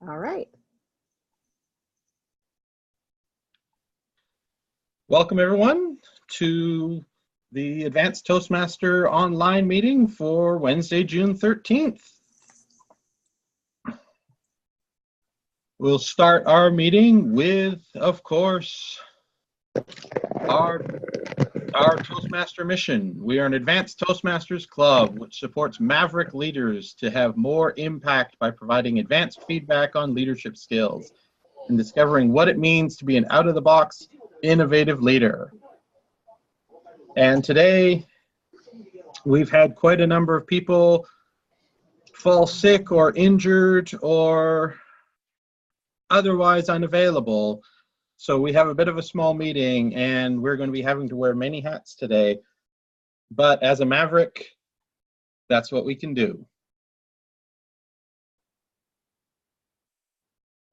All right. Welcome everyone to the Advanced Toastmaster online meeting for Wednesday, June 13th. We'll start our meeting with, of course, our Toastmaster mission. We are an advanced Toastmasters club which supports maverick leaders to have more impact by providing advanced feedback on leadership skills and discovering what it means to be an out-of-the-box, innovative leader. And today, we've had quite a number of people fall sick or injured or otherwise unavailable. So we have a bit of a small meeting and we're going to be having to wear many hats today. But as a maverick, that's what we can do.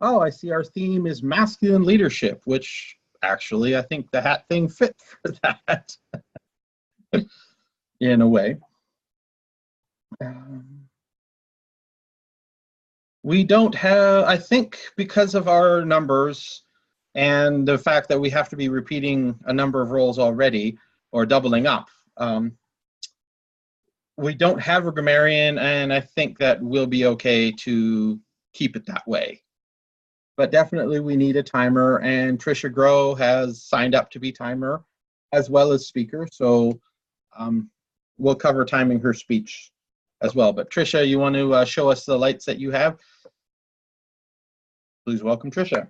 Oh, I see our theme is masculine leadership, which actually I think the hat thing fit for that in a way. We don't have, I think because of our numbers and the fact that we have to be repeating a number of roles already or doubling up, we don't have a grammarian, and I think that we'll be okay to keep it that way. But definitely we need a timer, and Trisha Grow has signed up to be timer as well as speaker, so we'll cover timing her speech as well. But Trisha, you want to show us the lights that you have? Please welcome Trisha.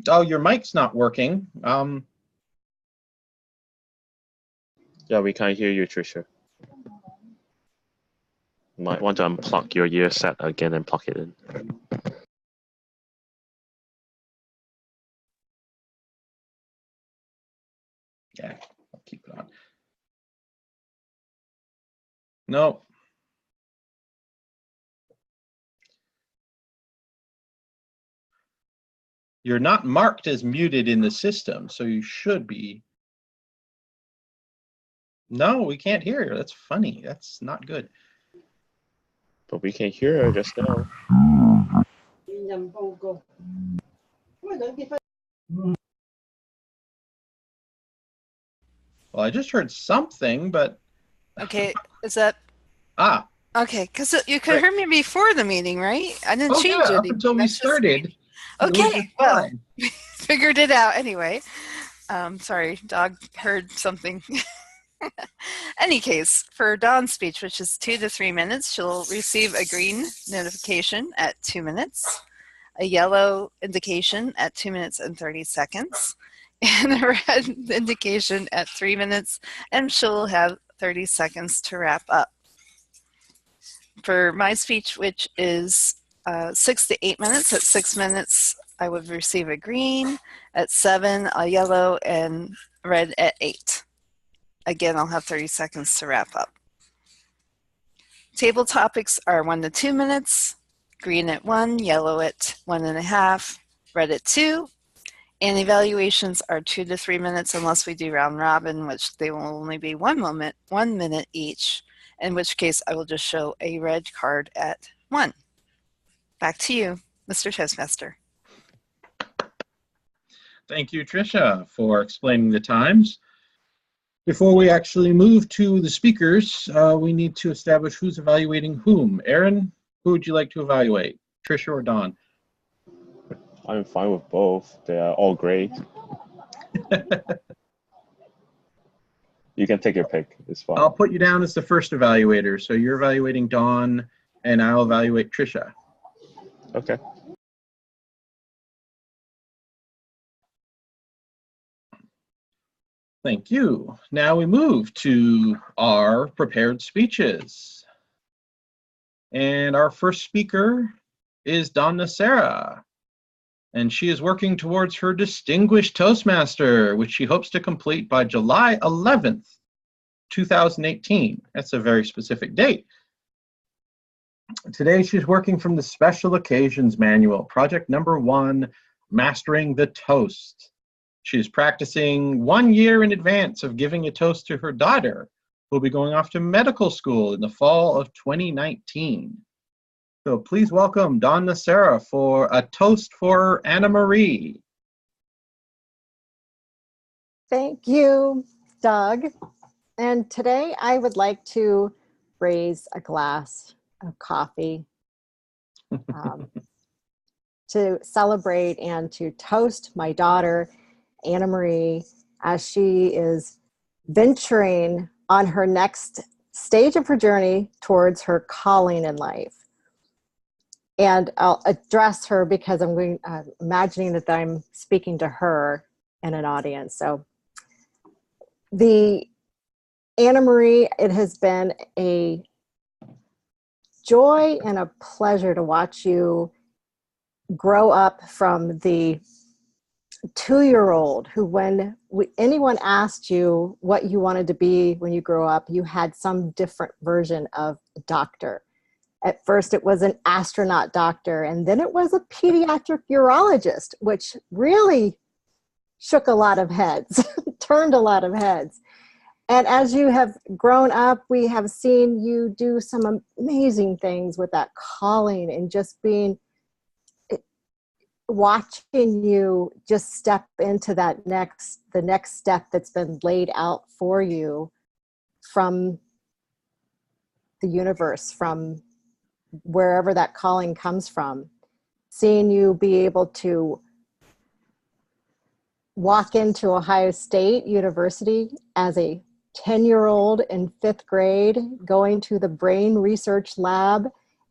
Oh, your mic's not working. Yeah, we can't hear you, Trisha. You might want to unplug your ear set again and plug it in. Yeah, I'll keep it on. No. You're not marked as muted in the system, so you should be. No, we can't hear you. That's funny. That's not good. But we can hear her just now. Well, I just heard something, but... Okay, is that... Ah. Okay, because you could hear me before the meeting, right? I didn't change yeah, it. up until we started. Okay, well, figured it out anyway. Sorry, dog heard something. Any case, for Dawn's speech, which is 2 to 3 minutes, she'll receive a green notification at 2 minutes, a yellow indication at 2 minutes and 30 seconds, and a red indication at 3 minutes, and she'll have 30 seconds to wrap up. For my speech, which is 6 to 8 minutes, at 6 minutes, I would receive a green, at 7, a yellow, and red at 8. Again, I'll have 30 seconds to wrap up. Table topics are 1 to 2 minutes, green at 1, yellow at 1.5, red at 2, and evaluations are 2 to 3 minutes unless we do round robin, which they will only be 1 minute each, in which case I will just show a red card at 1. Back to you, Mr. Toastmaster. Thank you, Trisha, for explaining the times. Before we actually move to the speakers, we need to establish who's evaluating whom. Aaron, who would you like to evaluate, Trisha or Dawn? I'm fine with both. They are all great. You can take your pick. It's fine. I'll put you down as the first evaluator. So you're evaluating Dawn, and I'll evaluate Trisha. Okay. Thank you. Now we move to our prepared speeches. And our first speaker is Donna Sarah. And she is working towards her Distinguished Toastmaster, which she hopes to complete by July 11th, 2018. That's a very specific date. Today she's working from the Special Occasions Manual, project number 1, Mastering the Toast. She's practicing 1 year in advance of giving a toast to her daughter, who will be going off to medical school in the fall of 2019. So please welcome Dawn Nacera for a toast for Anna Marie. Thank you, Doug. And today I would like to raise a glass of coffee to celebrate and to toast my daughter, Anna Marie, as she is venturing on her next stage of her journey towards her calling in life. And I'll address her because I'm imagining that I'm speaking to her in an audience. So the Anna Marie, it has been a joy and a pleasure to watch you grow up from the 2-year-old who, when anyone asked you what you wanted to be when you grow up, you had some different version of doctor. At first it was an astronaut doctor, and then it was a pediatric urologist, which really shook a lot of heads, turned a lot of heads. And as you have grown up, we have seen you do some amazing things with that calling, and just watching you just step into the next step that's been laid out for you from the universe, from wherever that calling comes from. Seeing you be able to walk into Ohio State University as a 10-year-old in 5th grade, going to the brain research lab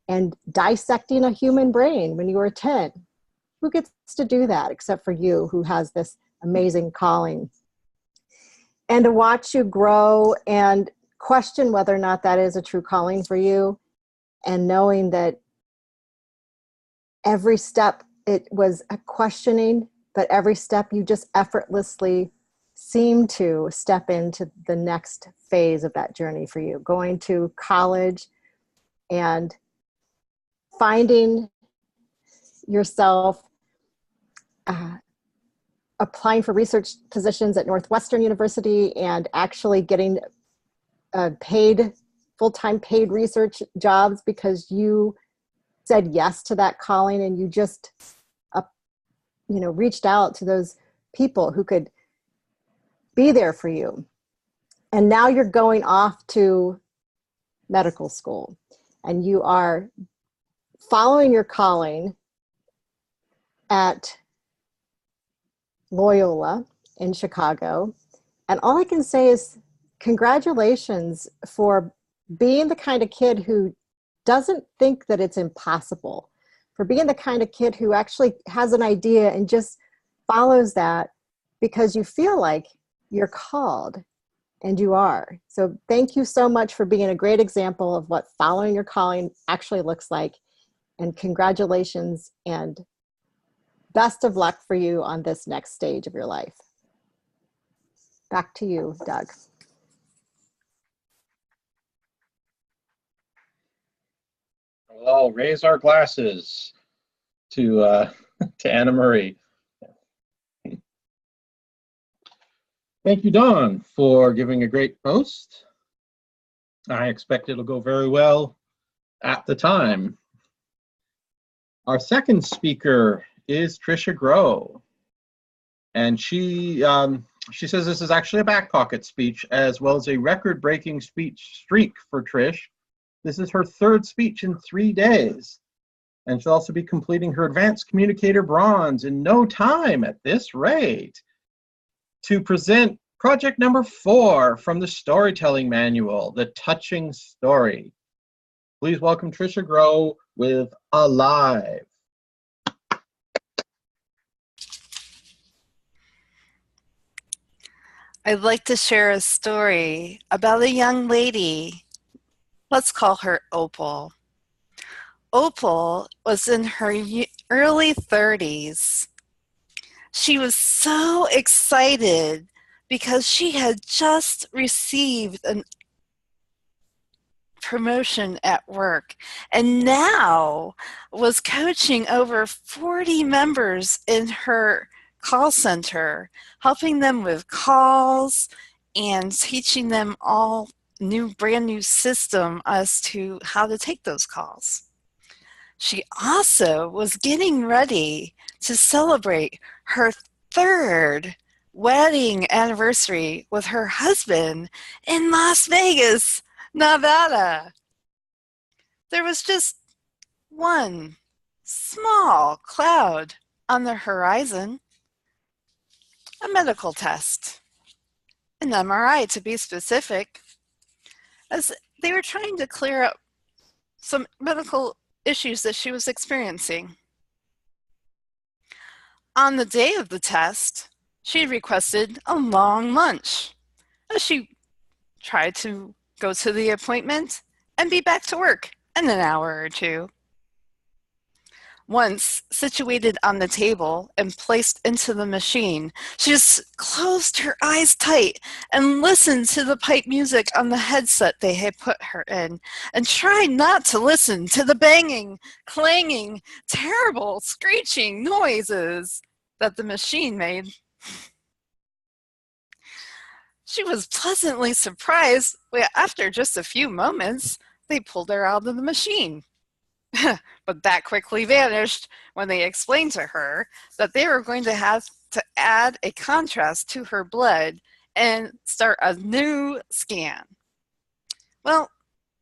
and dissecting a human brain when you were 10. Who gets to do that except for you, who has this amazing calling? And to watch you grow and question whether or not that is a true calling for you, and knowing that every step it was a questioning, but every step you just effortlessly seem to step into the next phase of that journey for you, going to college and finding yourself applying for research positions at Northwestern University and actually getting full-time paid research jobs because you said yes to that calling, and you just reached out to those people who could be there for you. And now you're going off to medical school, and you are following your calling at Loyola in Chicago. And all I can say is congratulations for being the kind of kid who doesn't think that it's impossible, for being the kind of kid who actually has an idea and just follows that because you feel like you're called, and you are. So thank you so much for being a great example of what following your calling actually looks like. And congratulations and best of luck for you on this next stage of your life. Back to you, Doug. We'll all raise our glasses to Anna Marie. Thank you, Dawn, for giving a great post. I expect it'll go very well at the time. Our second speaker is Trisha Grow, and she says this is actually a back pocket speech as well as a record-breaking speech streak for Trish. This is her 3rd speech in 3 days, and she'll also be completing her Advanced Communicator Bronze in no time at this rate to present project number 4 from the storytelling manual, The Touching Story. Please welcome Trisha Grow with Alive. I'd like to share a story about a young lady. Let's call her Opal. Opal was in her early 30s. She was so excited because she had just received a promotion at work and now was coaching over 40 members in her call center, helping them with calls and teaching them all brand new system as to how to take those calls. She also was getting ready to celebrate her third wedding anniversary with her husband in Las Vegas, Nevada. There was just one small cloud on the horizon, a medical test, an MRI to be specific, as they were trying to clear up some medical issues that she was experiencing. On the day of the test, she requested a long lunch as she tried to go to the appointment and be back to work in an hour or two. Once situated on the table and placed into the machine, she just closed her eyes tight and listened to the pipe music on the headset they had put her in, and tried not to listen to the banging, clanging, terrible, screeching noises that the machine made. She was pleasantly surprised when, after just a few moments, they pulled her out of the machine. But that quickly vanished when they explained to her that they were going to have to add a contrast to her blood and start a new scan. Well,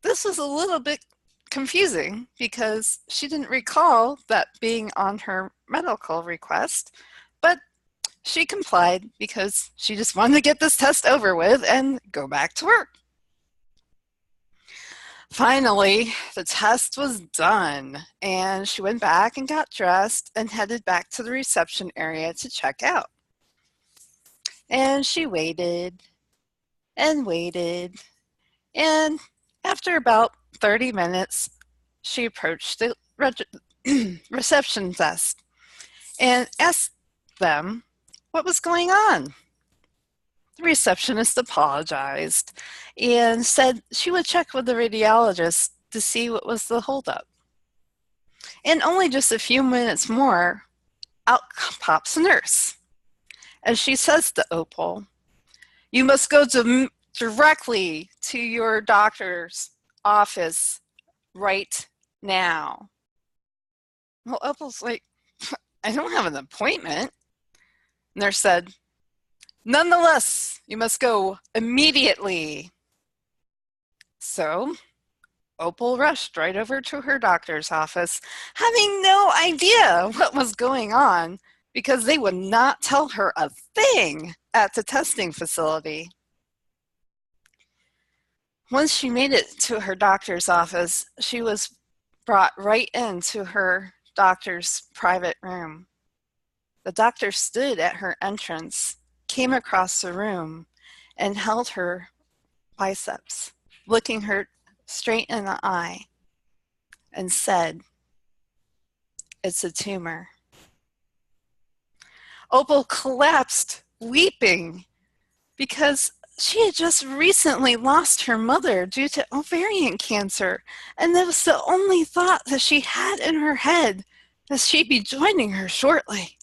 this was a little bit confusing because she didn't recall that being on her medical request, but she complied because she just wanted to get this test over with and go back to work. Finally, the test was done, and she went back and got dressed and headed back to the reception area to check out. And she waited and waited, and after about 30 minutes, she approached the reception desk and asked them what was going on. The receptionist apologized and said she would check with the radiologist to see what was the holdup. And only just a few minutes more, out pops a nurse. And she says to Opal, "You must go directly to your doctor's office right now." Well, Opal's like, "I don't have an appointment." Nurse said, "Nonetheless, you must go immediately." So Opal rushed right over to her doctor's office, having no idea what was going on because they would not tell her a thing at the testing facility. Once she made it to her doctor's office, she was brought right into her doctor's private room. The doctor stood at her entrance, came across the room, and held her biceps, looking her straight in the eye, and said, "It's a tumor." Opal collapsed, weeping, because she had just recently lost her mother due to ovarian cancer, and that was the only thought that she had in her head, that she'd be joining her shortly.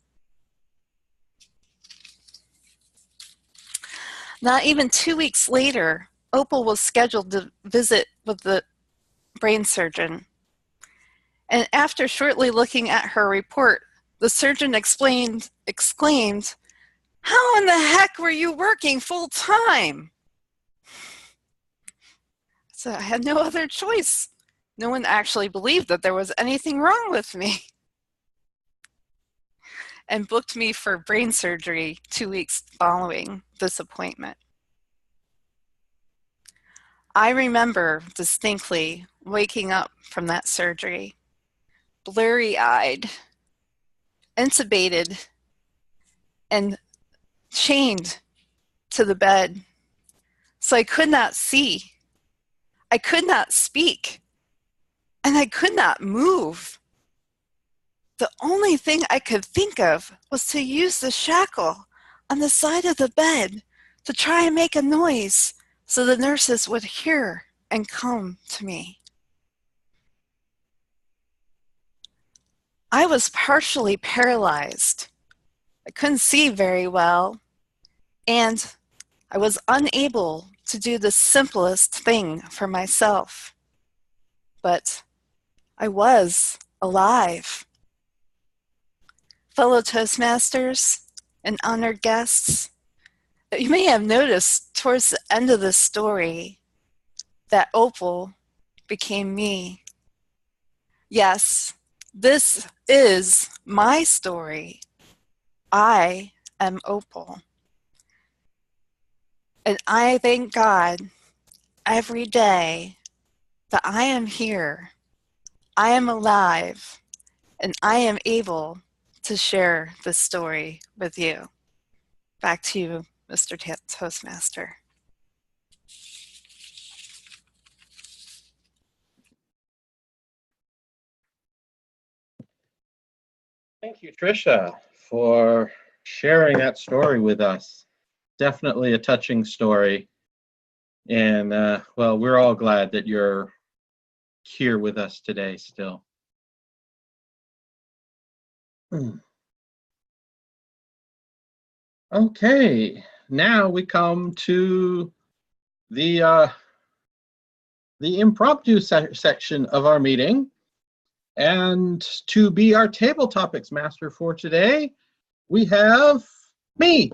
Not even 2 weeks later, Opal was scheduled to visit with the brain surgeon. And after shortly looking at her report, the surgeon exclaimed, "How in the heck were you working full time?" So I had no other choice. No one actually believed that there was anything wrong with me, and booked me for brain surgery 2 weeks following this appointment. I remember distinctly waking up from that surgery, blurry-eyed, intubated, and chained to the bed. So I could not see, I could not speak, and I could not move. The only thing I could think of was to use the shackle on the side of the bed to try and make a noise so the nurses would hear and come to me. I was partially paralyzed. I couldn't see very well, and I was unable to do the simplest thing for myself. But I was alive. Fellow Toastmasters and honored guests, you may have noticed towards the end of the story that Opal became me. Yes, this is my story. I am Opal. And I thank God every day that I am here, I am alive, and I am able to share this story with you. Back to you, Mr. Toastmaster. Thank you, Tricia, for sharing that story with us. Definitely a touching story. And, well, we're all glad that you're here with us today still. Okay, now we come to the impromptu section of our meeting. And to be our table topics master for today, we have me.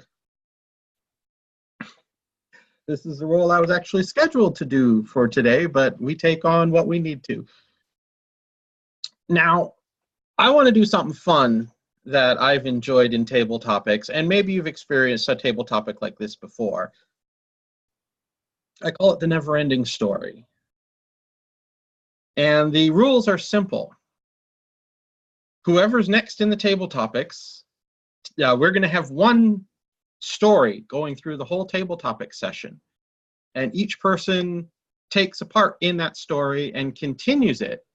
This is the role I was actually scheduled to do for today, but we take on what we need to. Now, I want to do something fun that I've enjoyed in table topics, and maybe you've experienced a table topic like this before. I call it the never-ending story. And the rules are simple. Whoever's next in the table topics, we're going to have one story going through the whole table topic session. And each person takes a part in that story and continues it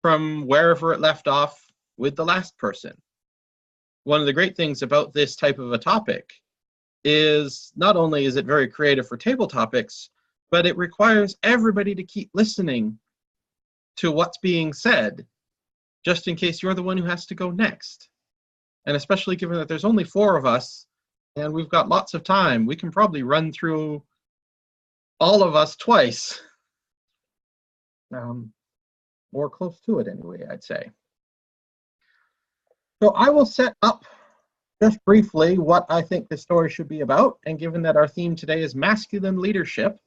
from wherever it left off with the last person. One of the great things about this type of a topic is not only is it very creative for table topics, but it requires everybody to keep listening to what's being said, just in case you're the one who has to go next. And especially given that there's only 4 of us and we've got lots of time, we can probably run through all of us twice. Or close to it anyway, I'd say. So I will set up just briefly what I think this story should be about. And given that our theme today is masculine leadership,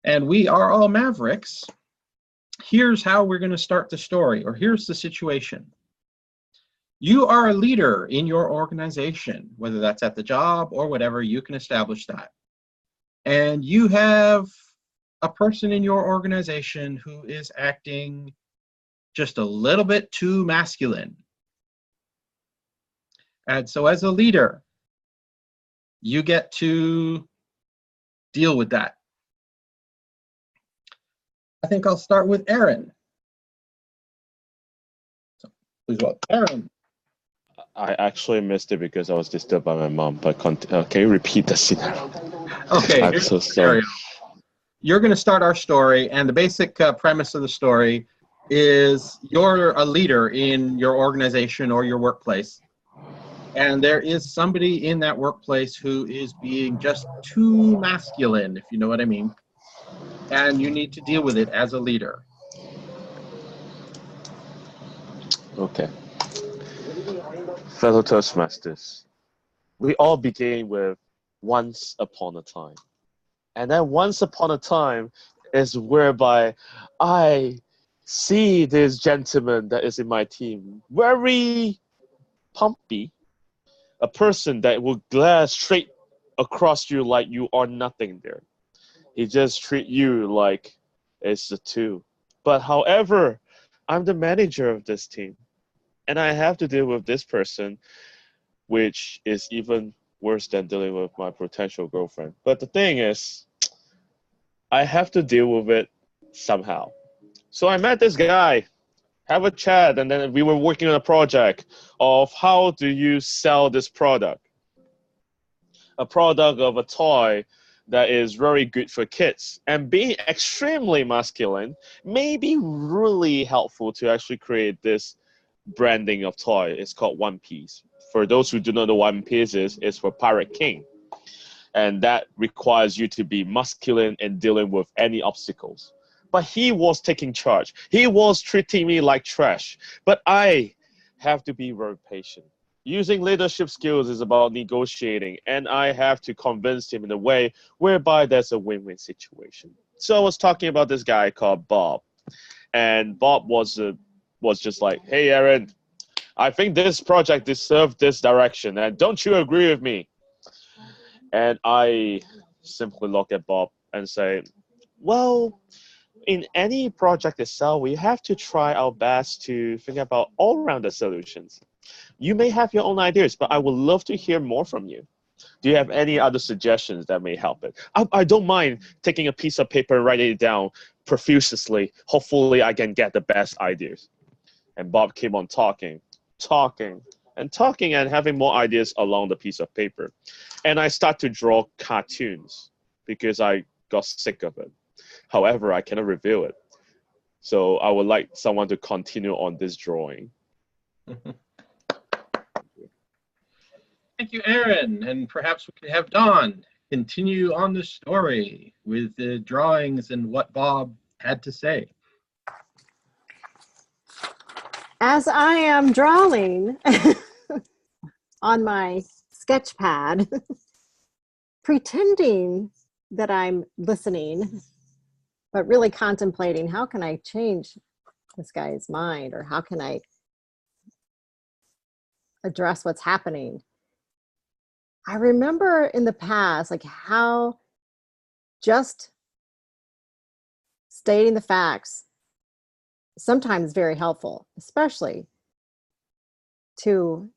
and we are all mavericks, here's how we're going to start the story, or here's the situation. You are a leader in your organization, whether that's at the job or whatever, you can establish that. And you have a person in your organization who is acting just a little bit too masculine. And so as a leader, you get to deal with that. I think I'll start with Aaron. So please welcome Aaron. I actually missed it because I was disturbed by my mom, but can you repeat the scenario? Okay, I'm so sorry. You're going to start our story, and the basic premise of the story is you're a leader in your organization or your workplace, and there is somebody in that workplace who is being just too masculine, if you know what I mean, and you need to deal with it as a leader. Okay. Fellow Toastmasters, we all begin with once upon a time. And then once upon a time is whereby I see this gentleman that is in my team, very pumpy, a person that will glare straight across you like you are nothing there. He just treat you like it's a 2. But however, I'm the manager of this team. And I have to deal with this person, which is even worse than dealing with my potential girlfriend. But the thing is, I have to deal with it somehow. So I met this guy, have a chat, and then we were working on a project of how do you sell this product. A product of a toy that is very good for kids. And being extremely masculine may be really helpful to actually create this branding of toy. It's called One Piece. For those who do not know what One Piece is, it's for Pirate King. and that requires you to be masculine in dealing with any obstacles. But he was taking charge. He was treating me like trash. But I have to be very patient. Using leadership skills is about negotiating, and I have to convince him in a way whereby there's a win-win situation. So I was talking about this guy called Bob, and Bob was just like, "Hey, Aaron, I think this project deserves this direction, and don't you agree with me?" And I simply look at Bob and say, "Well, in any project itself, we have to try our best to think about all-rounded solutions. You may have your own ideas, but I would love to hear more from you. Do you have any other suggestions that may help it? I don't mind taking a piece of paper and writing it down profusely. Hopefully, I can get the best ideas." And Bob kept on talking, and having more ideas along the piece of paper. And I start to draw cartoons because I got sick of it. However, I cannot reveal it. So I would like someone to continue on this drawing. Thank you, Aaron. And perhaps we could have Dawn continue on the story with the drawings and what Bob had to say. As I am drawing on my sketch pad, pretending that I'm listening, but really contemplating, how can I change this guy's mind, or how can I address what's happening? I remember in the past, like, how just stating the facts sometimes very helpful, especially to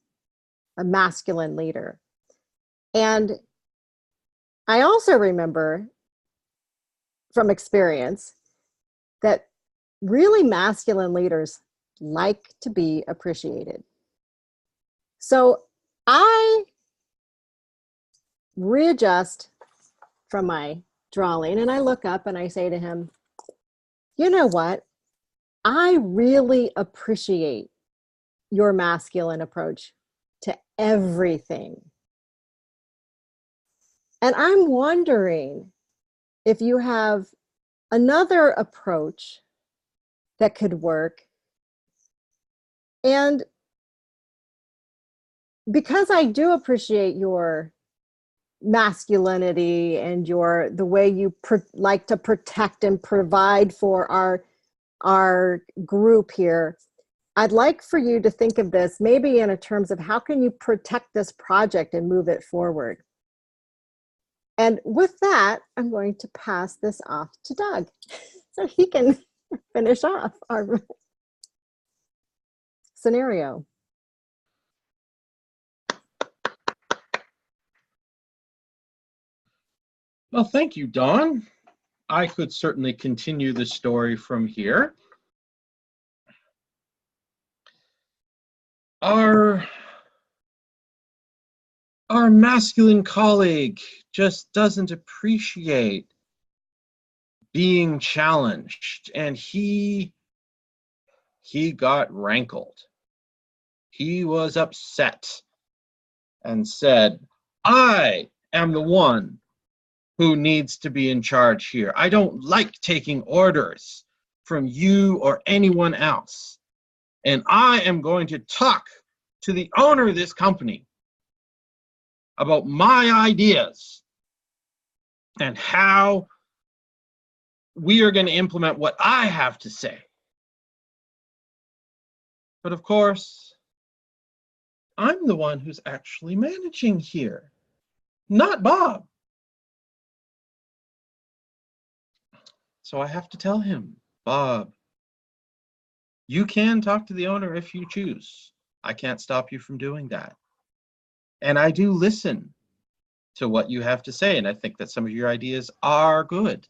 a masculine leader. And I also remember from experience that really masculine leaders like to be appreciated. So I readjust from my drawing and I look up and I say to him, "You know what? I really appreciate your masculine approach to everything. And I'm wondering if you have another approach that could work. And because I do appreciate your masculinity and the way you like to protect and provide for our group here, I'd like for you to think of this maybe in terms of how can you protect this project and move it forward." And with that, I'm going to pass this off to Doug so he can finish off our scenario. Well, thank you, Dawn. I could certainly continue the story from here. Our masculine colleague just doesn't appreciate being challenged, and he got rankled. He was upset and said, "I am the one who needs to be in charge here. I don't like taking orders from you or anyone else. And I am going to talk to the owner of this company about my ideas and how we are going to implement what I have to say." But of course, I'm the one who's actually managing here, not Bob. So I have to tell him, "Bob, you can talk to the owner if you choose. I can't stop you from doing that. And I do listen to what you have to say, and I think that some of your ideas are good.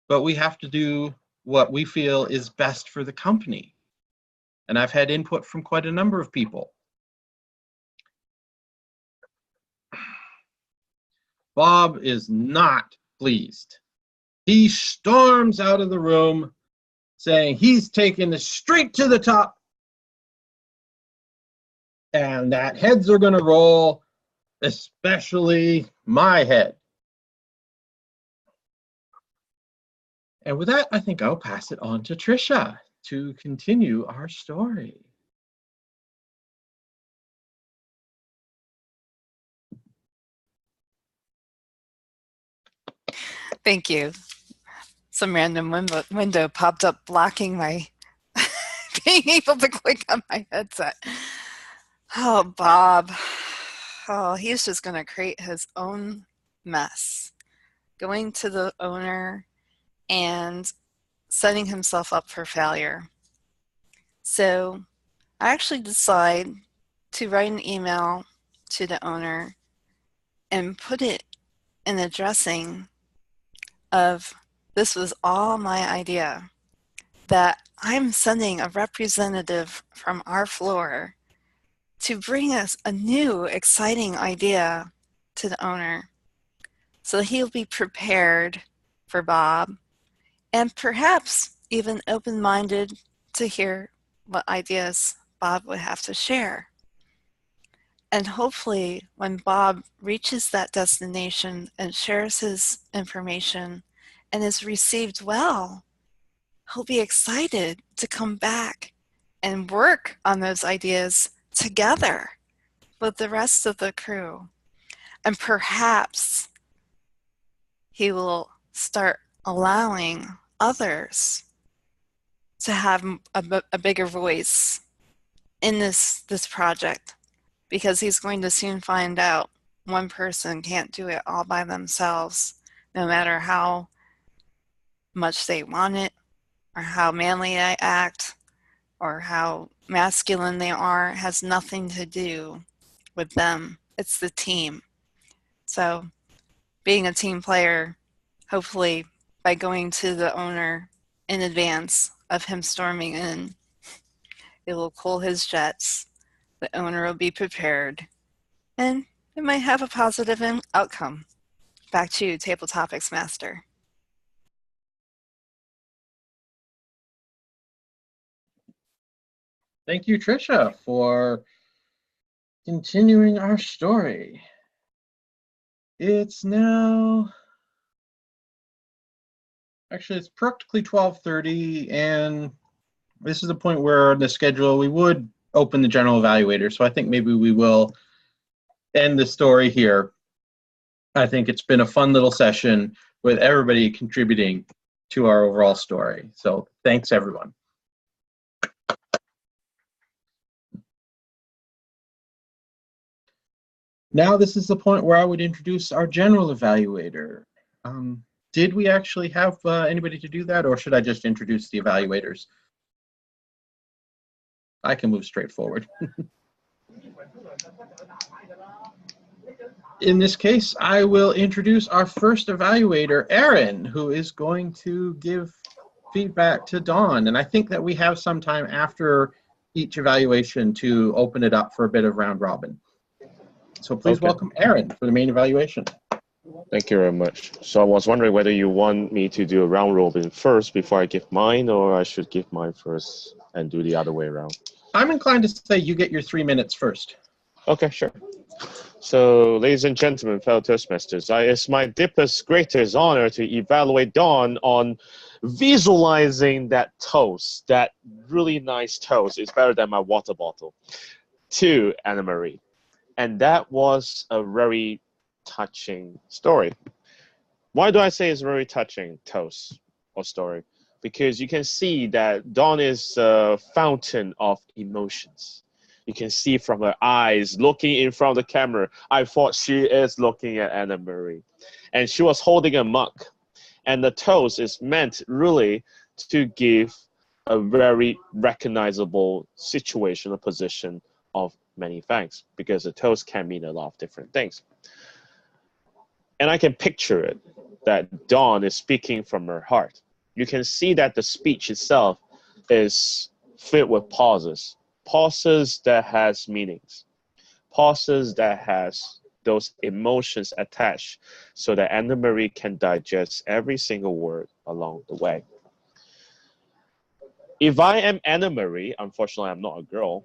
But we have to do what we feel is best for the company. And I've had input from quite a number of people." Bob is not pleased. He storms out of the room saying he's taking this straight to the top and that heads are going to roll especially my head. And with that, I think I'll pass it on to Trisha to continue our story. Thank you. Some random window popped up blocking my being able to click on my headset. Oh, Bob. Oh, he's just going to create his own mess. Going to the owner and setting himself up for failure. So I actually decide to write an email to the owner and put it in addressing of this was all my idea, that I'm sending a representative from our floor to bring us a new, exciting idea to the owner so that he'll be prepared for Bob and perhaps even open-minded to hear what ideas Bob would have to share. And hopefully when Bob reaches that destination and shares his information and is received well, he'll be excited to come back and work on those ideas together with the rest of the crew. And perhaps he will start allowing others to have a bigger voice in this project, because he's going to soon find out one person can't do it all by themselves, no matter how much they want it, or how manly they act, or how masculine they are. It has nothing to do with them. It's the team. So being a team player, hopefully by going to the owner in advance of him storming in, it will cool his jets. The owner will be prepared, and it might have a positive outcome. Back to you, Table Topics Master. Thank you, Trisha, for continuing our story. It's now, actually, it's practically 12:30, and this is the point where on the schedule we would open the general evaluator. So I think maybe we will end the story here. I think it's been a fun little session with everybody contributing to our overall story. So thanks, everyone. Now this is the point where I would introduce our general evaluator. Did we actually have anybody to do that, or should I just introduce the evaluators? I can move straight forward. In this case, I will introduce our first evaluator, Aaron, who is going to give feedback to Dawn. And I think that we have some time after each evaluation to open it up for a bit of round robin. So please welcome Aaron for the main evaluation. Thank you very much. So I was wondering whether you want me to do a round robin first before I give mine, or I should give mine first and do the other way around. I'm inclined to say you get your 3 minutes first. Okay, sure. So, ladies and gentlemen, fellow Toastmasters, it's my deepest, greatest honor to evaluate Dawn on visualizing that toast, that really nice toast. It's better than my water bottle, to Anna Marie. And that was a very touching story. Why do I say it's very touching toast or story? Because you can see that Dawn is a fountain of emotions. You can see from her eyes looking in front of the camera. I thought she is looking at Anna Marie. And she was holding a mug. And the toast is meant really to give a very recognizable situation or position of many thanks, because a toast can mean a lot of different things. And I can picture it, that Dawn is speaking from her heart. You can see that the speech itself is filled with pauses that has meanings, pauses that has those emotions attached, so that Anna Marie can digest every single word along the way. If I am Anna Marie, unfortunately I'm not a girl,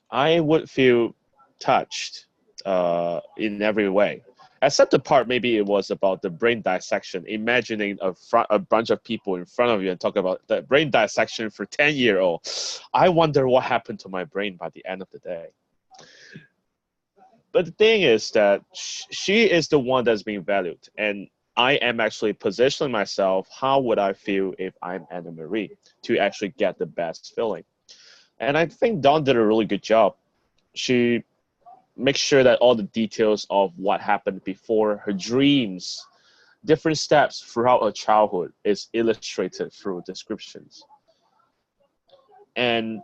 I would feel touched in every way. Except the part maybe it was about the brain dissection, imagining a bunch of people in front of you and talk about the brain dissection for 10-year-old. I wonder what happened to my brain by the end of the day. But the thing is that she is the one that's being valued, and I am actually positioning myself, how would I feel if I'm Anna Marie, to actually get the best feeling. And I think Dawn did a really good job. She make sure that all the details of what happened before, her dreams, different steps throughout her childhood is illustrated through descriptions. And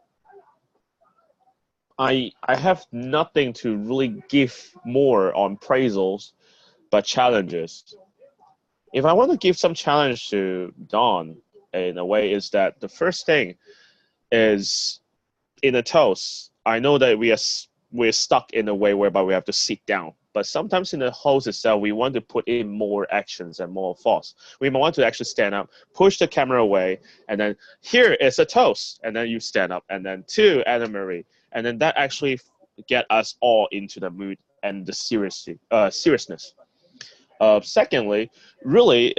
I have nothing to really give more on praisals but challenges. If I want to give some challenge to Dawn in a way, is that the first thing is in a toast, I know that we're stuck in a way whereby we have to sit down. But sometimes in the host itself, we want to put in more actions and more thoughts. We might want to actually stand up, push the camera away, and then here is a toast, and then you stand up, and then to Anna Marie, and then that actually get us all into the mood and the seriousness. Secondly, really,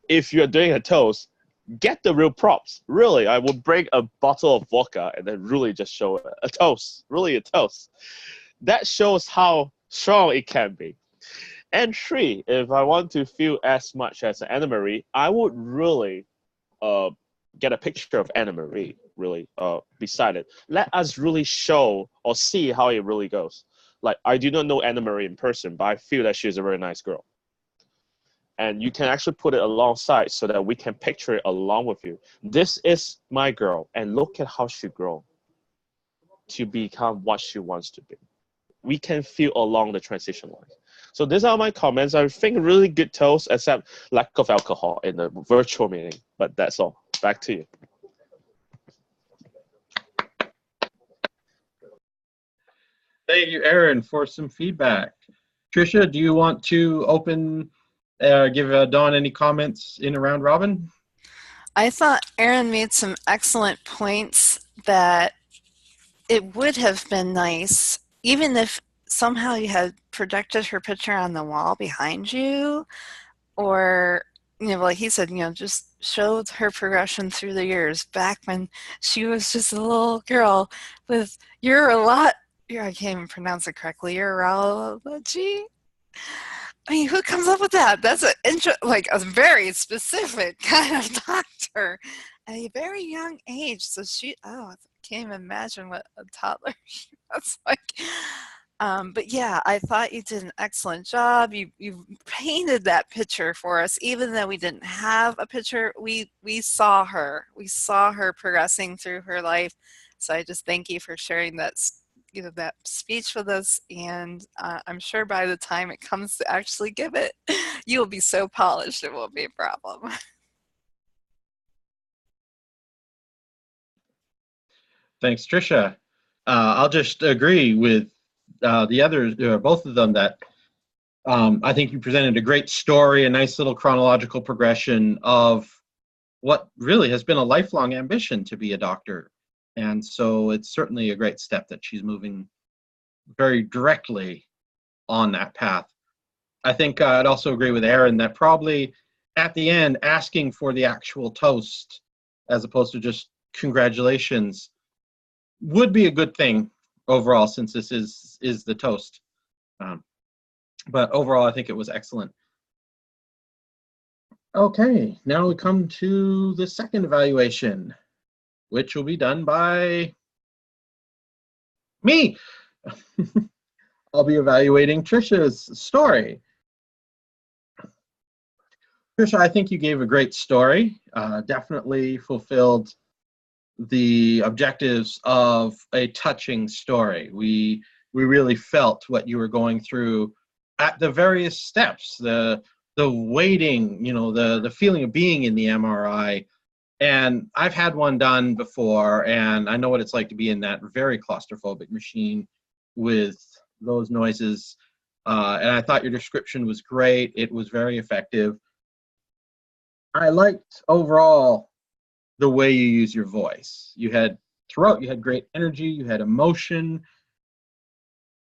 if you're doing a toast, get the real props. Really, I would bring a bottle of vodka and then really just show a toast. Really a toast. That shows how strong it can be. And three, if I want to feel as much as Anna Marie, I would really get a picture of Anna Marie, really, beside it. Let us really show or see how it really goes. Like, I do not know Anna Marie in person, but I feel that she's a very nice girl. And you can actually put it alongside so that we can picture it along with you. This is my girl, and look at how she grew to become what she wants to be. We can feel along the transition line. So these are my comments. I think really good toast, except lack of alcohol in the virtual meeting. But that's all. Back to you. Thank you, Aaron, for some feedback. Tricia, do you want to give Dawn any comments in a round robin? I thought Aaron made some excellent points that it would have been nice, even if somehow you had projected her picture on the wall behind you, or, like he said, just showed her progression through the years back when she was just a little girl with I can't even pronounce it correctly, urology. I mean, who comes up with that? That's a very specific kind of doctor at a very young age. So I can't even imagine what a toddler she was like. But yeah, I thought you did an excellent job. You painted that picture for us, even though we didn't have a picture. We saw her. We saw her progressing through her life. So I just thank you for sharing that speech with us, and I'm sure by the time it comes to actually give it, you will be so polished it won't be a problem. Thanks, Tricia. I'll just agree with the others, both of them, that I think you presented a great story, a nice little chronological progression of what really has been a lifelong ambition to be a doctor. And so it's certainly a great step that she's moving very directly on that path. I think I'd also agree with Aaron that probably at the end, asking for the actual toast as opposed to just congratulations would be a good thing overall, since this is the toast. But overall, I think it was excellent. Okay, now we come to the second evaluation, which will be done by me. I'll be evaluating Tricia's story. Tricia, I think you gave a great story. Definitely fulfilled the objectives of a touching story. We really felt what you were going through at the various steps, the waiting, the feeling of being in the MRI. And I've had one done before, and I know what it's like to be in that very claustrophobic machine with those noises. And I thought your description was great. It was very effective. I liked overall the way you use your voice. You had great energy, you had emotion.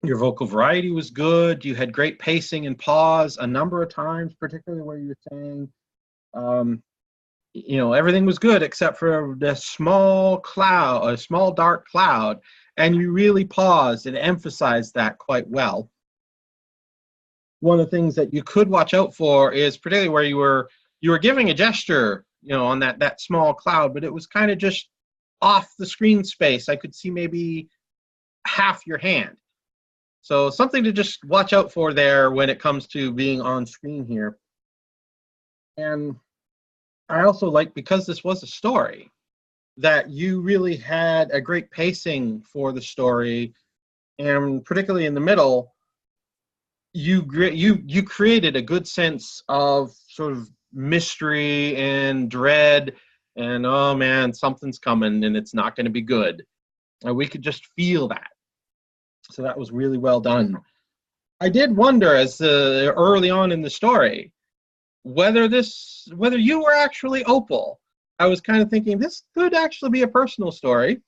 Your vocal variety was good. You had great pacing and pause a number of times, particularly where you were saying, everything was good except for the small cloud, a small dark cloud, and you really paused and emphasized that quite well. One of the things that you could watch out for is particularly where you were giving a gesture, on that small cloud, but it was kind of just off the screen space. I could see maybe half your hand. So something to just watch out for there when it comes to being on screen here. And I also like, because this was a story, that you really had a great pacing for the story, and particularly in the middle, you created a good sense of sort of mystery and dread, and oh man, something's coming and it's not going to be good. And we could just feel that. So that was really well done. I did wonder, as early on in the story, whether you were actually Opal. I was kind of thinking this could actually be a personal story,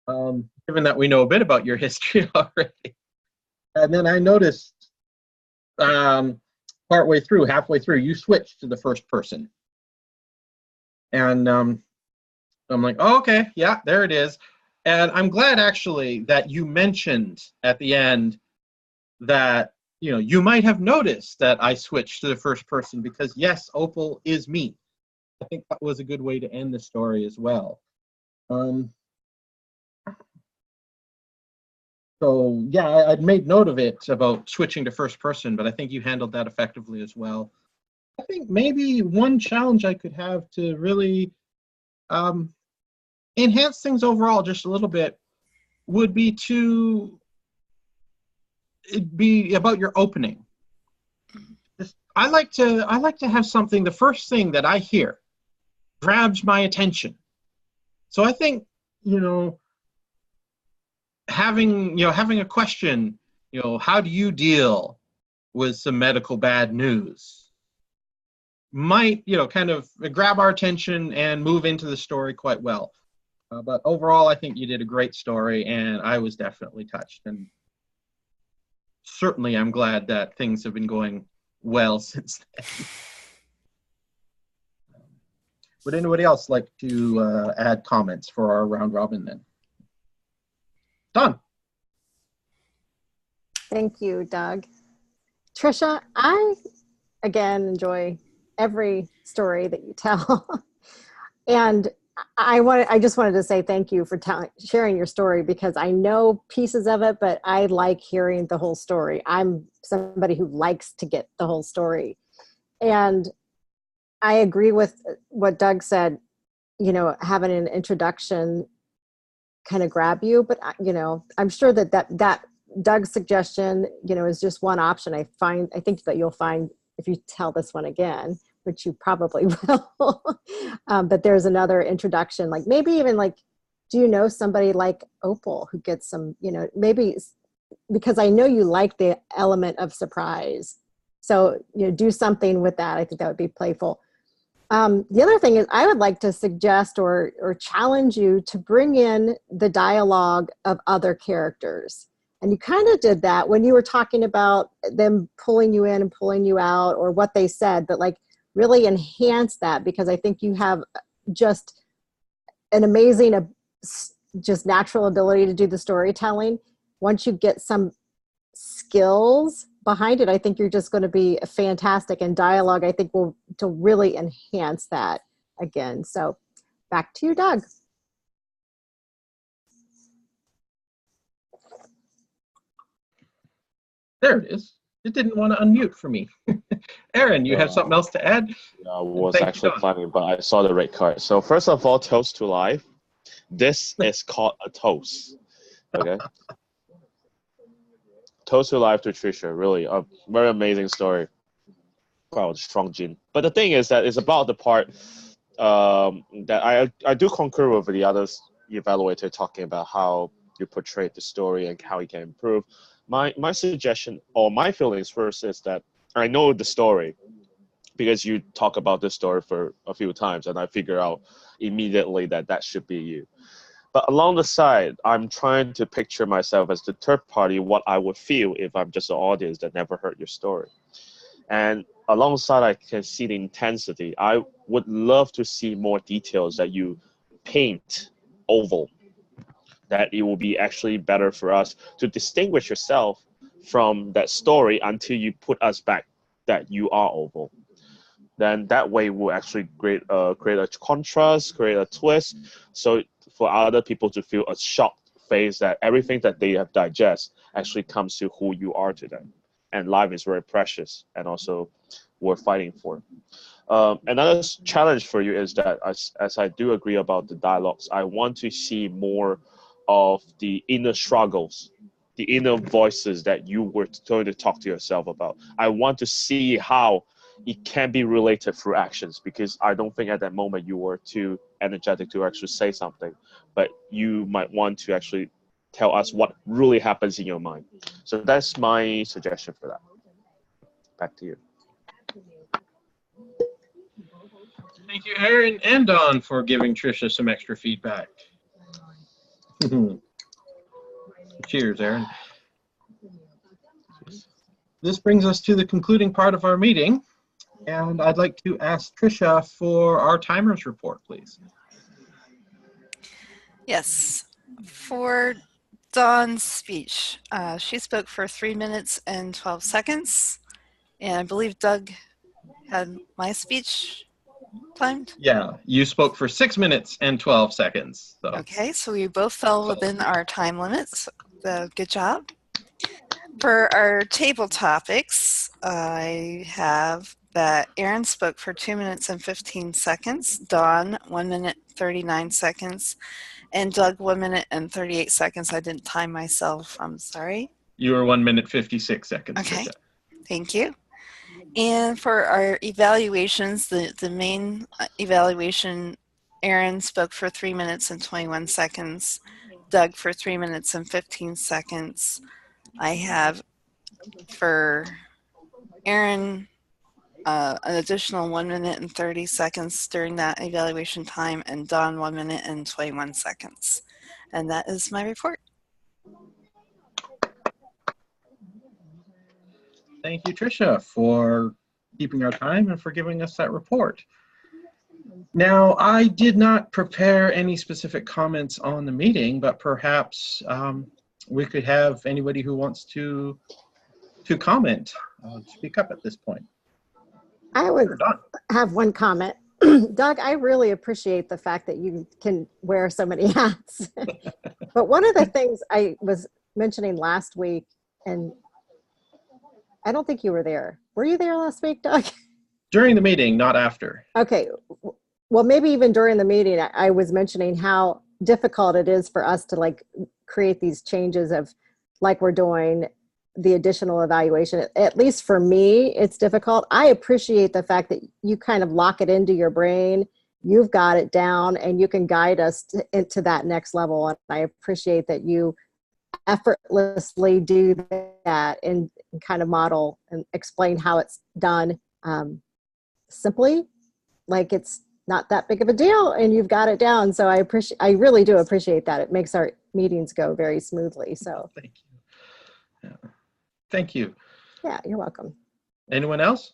given that we know a bit about your history already. And then I noticed halfway through, you switched to the first person. And I'm like, oh, okay, yeah, there it is. And I'm glad, actually, that you mentioned at the end that, you might have noticed that I switched to the first person, because, yes, Opal is me. I think that was a good way to end the story as well. So, yeah, I'd made note of it about switching to first person, but I think you handled that effectively as well. I think maybe one challenge I could have to really enhance things overall just a little bit would be about your opening. I like to have something, the first thing that I hear grabs my attention. So I think, having a question, how do you deal with some medical bad news, might, kind of grab our attention and move into the story quite well. But overall, I think you did a great story, and I was definitely touched. And certainly I'm glad that things have been going well since then. Would anybody else like to add comments for our round robin then? Done. Thank you, Doug. Trisha, I, again, enjoy every story that you tell. And I just wanted to say thank you for sharing your story, because I know pieces of it, but I like hearing the whole story. I'm somebody who likes to get the whole story. And I agree with what Doug said, having an introduction kind of grab you, but I'm sure that Doug's suggestion, is just one option. I think that you'll find, if you tell this one again, which you probably will, but there's another introduction, like maybe even like, do you know somebody like Opal who gets some, maybe, because I know you like the element of surprise. So, do something with that. I think that would be playful. The other thing is, I would like to suggest or challenge you to bring in the dialogue of other characters. And you kind of did that when you were talking about them pulling you in and pulling you out, or what they said, but like really enhance that, because I think you have just an amazing, just natural ability to do the storytelling. Once you get some skills behind it, I think you're just going to be fantastic. And dialogue, I think, will to really enhance that again. So back to you, Doug. There it is. It didn't want to unmute for me. Aaron, you have something else to add? I was actually planning, but I saw the red card. So first of all, toast to life. This is called a toast. Okay. Toast to life to Trisha. Really, a very amazing story. Wow, strong gene. But the thing is that it's about the part that I do concur with the others evaluator talking about how you portray the story and how it can improve. My suggestion, or my feelings first, is that I know the story because you talk about this story for a few times, and I figure out immediately that should be you. But along the side, I'm trying to picture myself as the third party, what I would feel if I'm just an audience that never heard your story. And alongside, I can see the intensity. I would love to see more details that you paint oval, that it will be actually better for us to distinguish yourself from that story until you put us back that you are oval. Then that way we'll actually create a contrast, create a twist, so for other people to feel a shocked face that everything that they have digest actually comes to who you are to them. And life is very precious and also worth fighting for. Another challenge for you is that as I do agree about the dialogues, I want to see more of the inner struggles, the inner voices that you were going to talk to yourself about. I want to see how it can be related through actions, because I don't think at that moment you were too energetic to actually say something, but you might want to actually tell us what really happens in your mind. So that's my suggestion for that. Back to you. Thank you, Aaron and Don, for giving Trisha some extra feedback. Cheers, Aaron. This brings us to the concluding part of our meeting, and I'd like to ask Trisha for our timers report, please. Yes. For Dawn's speech, she spoke for 3 minutes and 12 seconds, and I believe Doug had my speech timed. Yeah, you spoke for 6 minutes and 12 seconds. So. Okay, so we both fell within our time limits. Good job. For our table topics, I have that Aaron spoke for 2 minutes and 15 seconds, Dawn 1 minute 39 seconds, and Doug 1 minute and 38 seconds. I didn't time myself. I'm sorry. You were 1 minute 56 seconds. Okay, Trisha. thank you. And for our evaluations, the main evaluation, Aaron spoke for 3 minutes and 21 seconds, Doug for 3 minutes and 15 seconds. I have for Aaron an additional 1 minute and 30 seconds during that evaluation time, and Don 1 minute and 21 seconds. And that is my report. Thank you, Trisha, for keeping our time and for giving us that report. Now, I did not prepare any specific comments on the meeting, but perhaps we could have anybody who wants to comment speak up at this point. I would have one comment. Doug, I really appreciate the fact that you can wear so many hats. But one of the things I was mentioning last week, and I don't think you were there. Were you there last week, Doug? During the meeting, not after. Okay. Well, maybe even during the meeting, I was mentioning how difficult it is for us to like create these changes of like we're doing the additional evaluation. At least for me, it's difficult. I appreciate the fact that you kind of lock it into your brain. You've got it down and you can guide us into that next level. And I appreciate that you effortlessly do that and kind of model and explain how it's done simply, like it's not that big of a deal and you've got it down. So I really do appreciate that. It makes our meetings go very smoothly. So thank you. Yeah. Thank you. Yeah, you're welcome. Anyone else?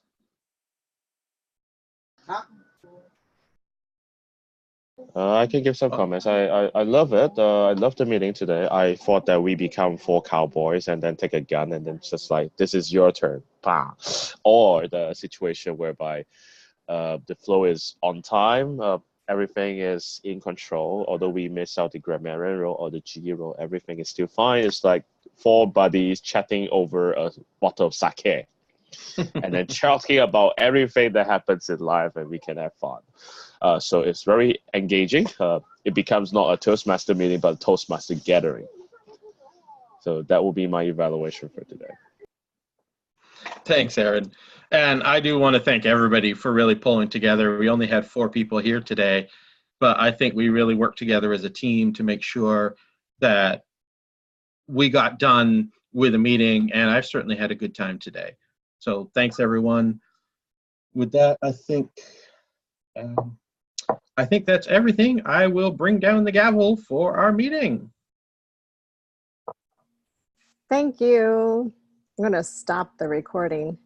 I can give some comments. I love it. I love the meeting today. I thought that we become 4 cowboys and then take a gun and then just like, this is your turn. Bah. Or the situation whereby the flow is on time, everything is in control. Although we miss out the grammarian role or the GE role, everything is still fine. It's like 4 buddies chatting over a bottle of sake and then talking about everything that happens in life, and we can have fun. So it's very engaging. It becomes not a Toastmaster meeting, but a Toastmaster gathering. So that will be my evaluation for today. Thanks, Aaron. And I do want to thank everybody for really pulling together. We only had 4 people here today, but I think we really worked together as a team to make sure that we got done with a meeting, and I've certainly had a good time today. So thanks, everyone. With that, I think I think that's everything. I will bring down the gavel for our meeting. Thank you. I'm going to stop the recording.